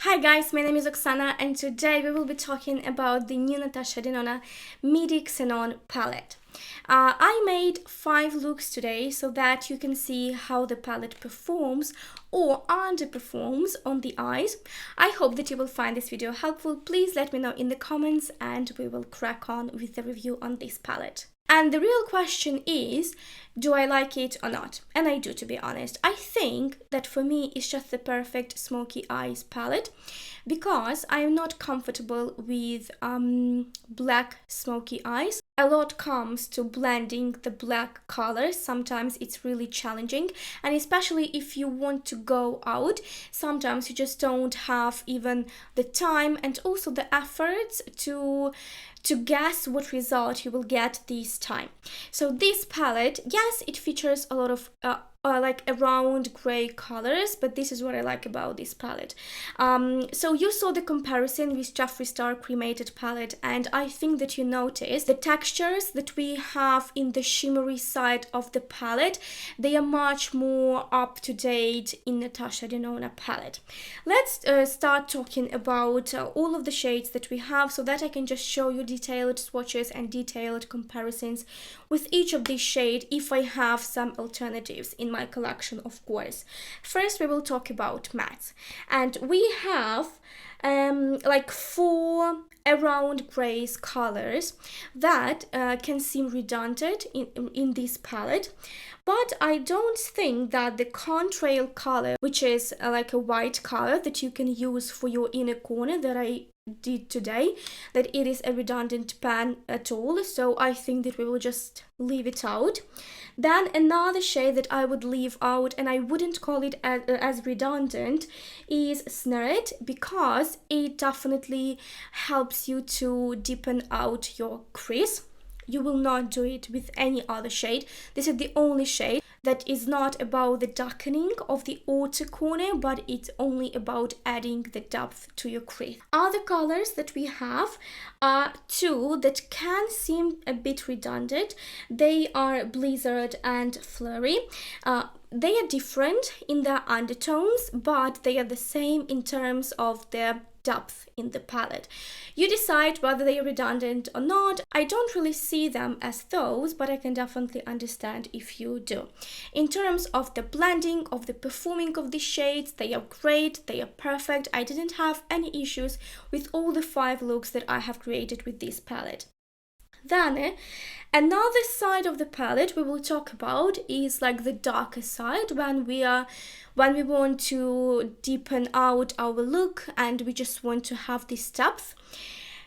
Hi guys, my name is Oksana and today we will be talking about the new Natasha Denona Midi Xenon palette. I made 5 looks today so that you can see how the palette performs or underperforms on the eyes. I hope that you will find this video helpful. Please let me know in the comments and we will crack on with the review on this palette. And the real question is, do I like it or not? And I do, to be honest. I think that for me it's just the perfect smoky eyes palette because I am not comfortable with black smoky eyes. A lot comes to blending the black colors. Sometimes it's really challenging, and especially if you want to go out, sometimes you just don't have even the time and also the efforts to guess what result you will get this time. So this palette, yes, it features a lot of like around gray colors, but this is what I like about this palette. So you saw the comparison with Jeffree Star cremated palette, and I think that you noticed the textures that we have in the shimmery side of the palette. They are much more up to date in Natasha Denona palette. Let's start talking about all of the shades that we have so that I can just show you detailed swatches and detailed comparisons with each of these shades if I have some alternatives in my collection, of course. First, we will talk about mattes, and we have like 4 around grays colors that can seem redundant in this palette, but I don't think that the contrail color, which is like a white color that you can use for your inner corner that I did today, that it is a redundant pan at all. So I think that we will just leave it out. Then another shade that I would leave out, and I wouldn't call it as redundant, is Snared, because it definitely helps you to deepen out your crease. You will not do it with any other shade. This is the only shade that is not about the darkening of the outer corner, but it's only about adding the depth to your crease. Other colors that we have are 2 that can seem a bit redundant. They are Blizzard and Flurry. They are different in their undertones, but they are the same in terms of their depth in the palette. You decide whether they are redundant or not. I don't really see them as those, but I can definitely understand if you do. In terms of the blending, of the performing of the shades, they are great, they are perfect. I didn't have any issues with all the 5 looks that I have created with this palette. Then another side of the palette we will talk about is like the darker side, when we want to deepen out our look and we just want to have this depth.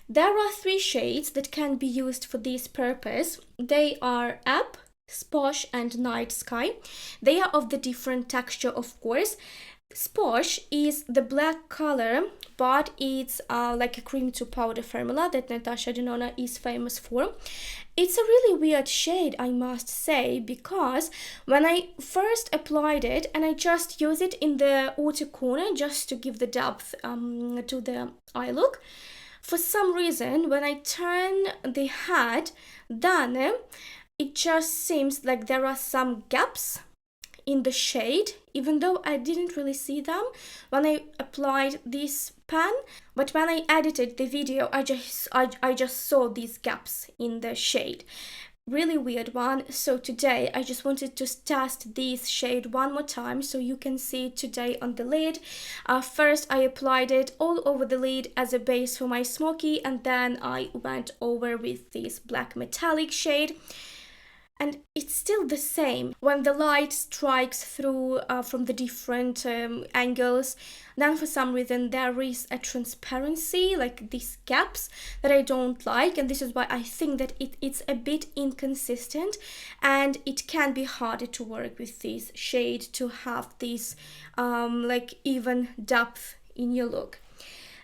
There are 3 shades that can be used for this purpose. They are Ebb, Sposh and Night Sky. They are of the different texture, of course. Sposh is the black color, but it's like a cream to powder formula that Natasha Denona is famous for. It's a really weird shade, I must say, because when I first applied it, and I just use it in the outer corner just to give the depth to the eye look, for some reason when I turn the head, then it just seems like there are some gaps in the shade, even though I didn't really see them when I applied this pan, but when I edited the video I just saw these gaps in the shade. Really weird one. So today I just wanted to test this shade one more time so you can see it today on the lid. First I applied it all over the lid as a base for my smoky, and then I went over with this black metallic shade. And it's still the same. When the light strikes through from the different angles, then for some reason there is a transparency, like these gaps, that I don't like. And this is why I think that it's a bit inconsistent, and it can be harder to work with this shade to have this like even depth in your look.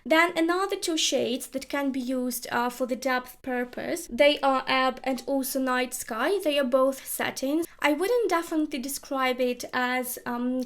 Then another two shades that can be used for the depth purpose, they are Ebb and also Night Sky. They are both satins. I wouldn't definitely describe it as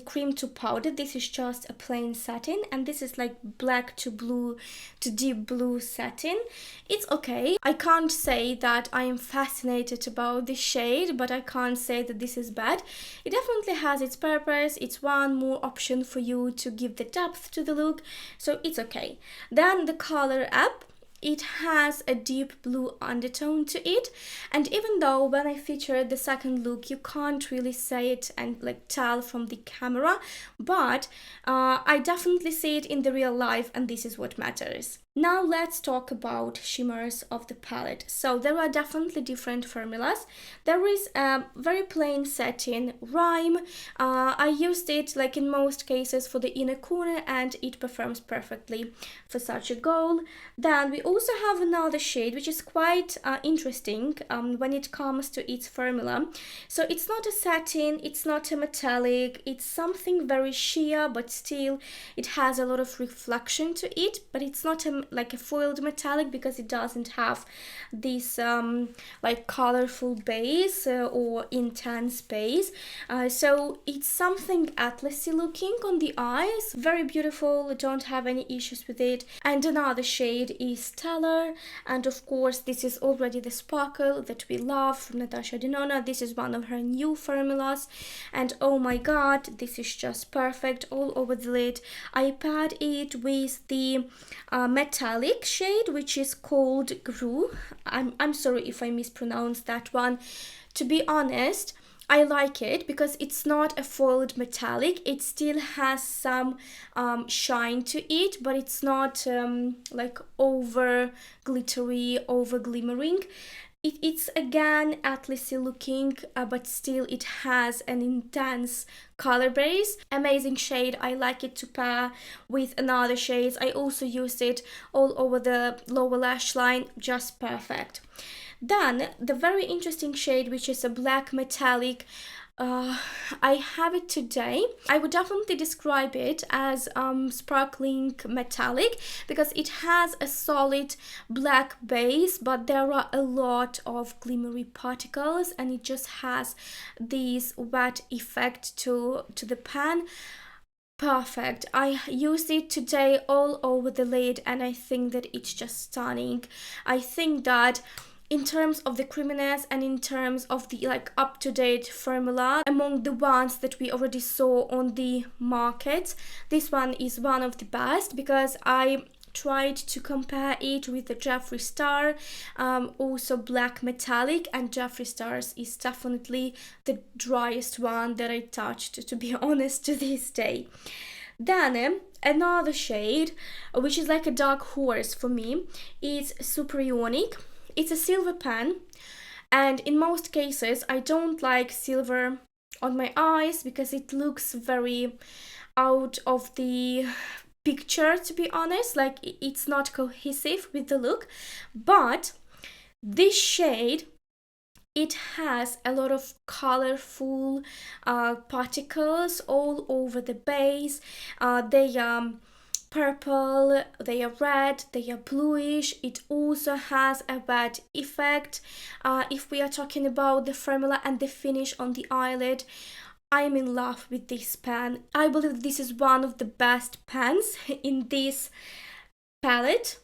cream to powder. This is just a plain satin, and this is like black to blue to deep blue satin. It's okay. I can't say that I am fascinated about this shade, but I can't say that this is bad. It definitely has its purpose. It's one more option for you to give the depth to the look, so it's okay. Then the color Ebb, it has a deep blue undertone to it, and even though when I featured the second look you can't really say it and like tell from the camera, but I definitely see it in the real life, and this is what matters. Now let's talk about shimmers of the palette. So there are definitely different formulas. There is a very plain satin Rime. I used it like in most cases for the inner corner, and it performs perfectly for such a goal. Then we also have another shade which is quite interesting when it comes to its formula. So it's not a satin, it's not a metallic, it's something very sheer, but still it has a lot of reflection to it, but it's not like a foiled metallic because it doesn't have this like colorful base or intense base. So it's something atlasy looking on the eyes, very beautiful, don't have any issues with it. And another shade is Stellar, and of course this is already the sparkle that we love from Natasha Denona. This is one of her new formulas, and oh my god, this is just perfect all over the lid. I paired it with the metallic shade which is called Gru. I'm sorry if I mispronounced that one. To be honest, I like it because it's not a foiled metallic. It still has some shine to it, but it's not like over glittery, over glimmering. It's again atlasy looking, but still it has an intense color base. Amazing shade. I like it to pair with another shades. I also used it all over the lower lash line, just perfect. Then the very interesting shade, which is a black metallic, I have it today. I would definitely describe it as sparkling metallic because it has a solid black base, but there are a lot of glimmery particles, and it just has this wet effect to the pan. Perfect. I used it today all over the lid, and I think that it's just stunning. I think that in terms of the creaminess and in terms of the like up-to-date formula among the ones that we already saw on the market, this one is one of the best because I tried to compare it with the Jeffree Star, also black metallic, and Jeffree Star's is definitely the driest one that I touched, to be honest, to this day. Then another shade, which is like a dark horse for me, is Supersonic. It's a silver pan, and in most cases I don't like silver on my eyes because it looks very out of the picture, to be honest. Like it's not cohesive with the look. But this shade, it has a lot of colorful particles all over the base. They purple, they are red, they are bluish. It also has a wet effect. If we are talking about the formula and the finish on the eyelid, I'm in love with this pan. I believe this is one of the best pans in this palette.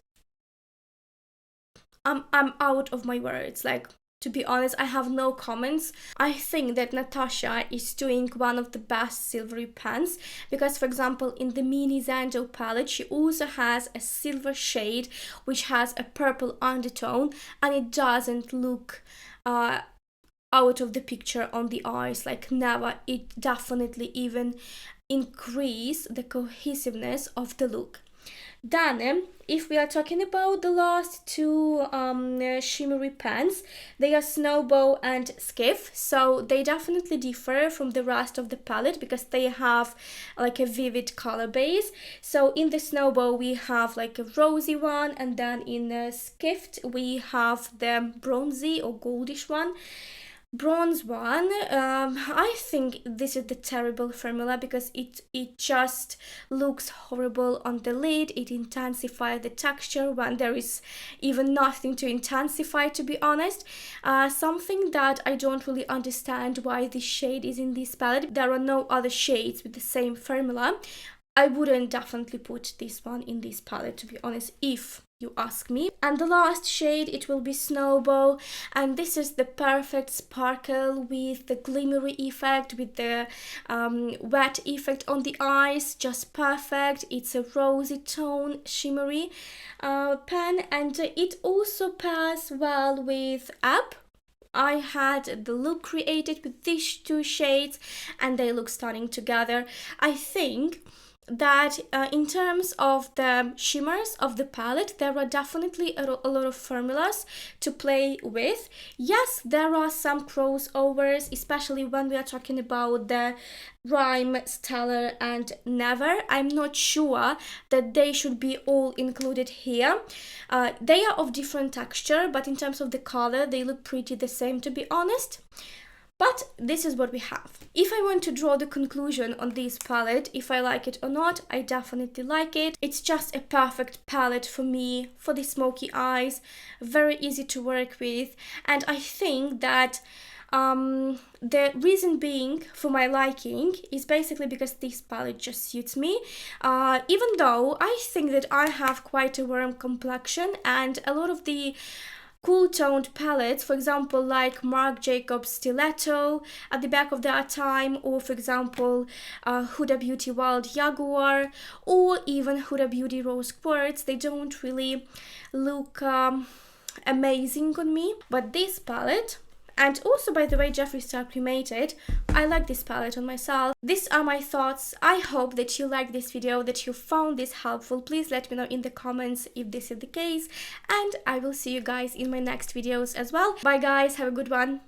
I'm out of my words. Like, to be honest, I have no comments. I think that Natasha is doing one of the best silvery pans because, for example, in the Mini Xenon palette, she also has a silver shade which has a purple undertone, and it doesn't look out of the picture on the eyes, like never. It definitely even increase the cohesiveness of the look. Then, if we are talking about the last two shimmery pans, they are Snowbow and Skiff. So they definitely differ from the rest of the palette because they have like a vivid color base. So in the Snowbow we have like a rosy one, and then in the Skiff we have the bronzy or goldish one. bronze one, I think this is the terrible formula because it just looks horrible on the lid. It intensifies the texture when there is even nothing to intensify, to be honest. Something that I don't really understand why this shade is in this palette. There are no other shades with the same formula. I wouldn't definitely put this one in this palette, to be honest, if you ask me. And the last shade, it will be Snowball, and this is the perfect sparkle with the glimmery effect, with the wet effect on the eyes, just perfect. It's a rosy tone, shimmery pen, and it also pairs well with Up. I had the look created with these two shades and they look stunning together. I think that in terms of the shimmers of the palette, there are definitely a lot of formulas to play with. Yes, there are some crossovers, especially when we are talking about the Rhyme, Stellar and Never. I'm not sure that they should be all included here. They are of different texture, but in terms of the color, they look pretty the same, to be honest. But this is what we have. If I want to draw the conclusion on this palette, if I like it or not, I definitely like it. It's just a perfect palette for me, for the smoky eyes, very easy to work with. And I think that the reason being for my liking is basically because this palette just suits me. Even though I think that I have quite a warm complexion and a lot of the cool toned palettes, for example, like Marc Jacobs Stiletto at the back of their time, or for example, Huda Beauty Wild Jaguar, or even Huda Beauty Rose Quartz, they don't really look amazing on me. But this palette, and also, by the way, Jeffree Star Cremated, I like this palette on myself. These are my thoughts. I hope that you liked this video, that you found this helpful. Please let me know in the comments if this is the case. And I will see you guys in my next videos as well. Bye guys, have a good one.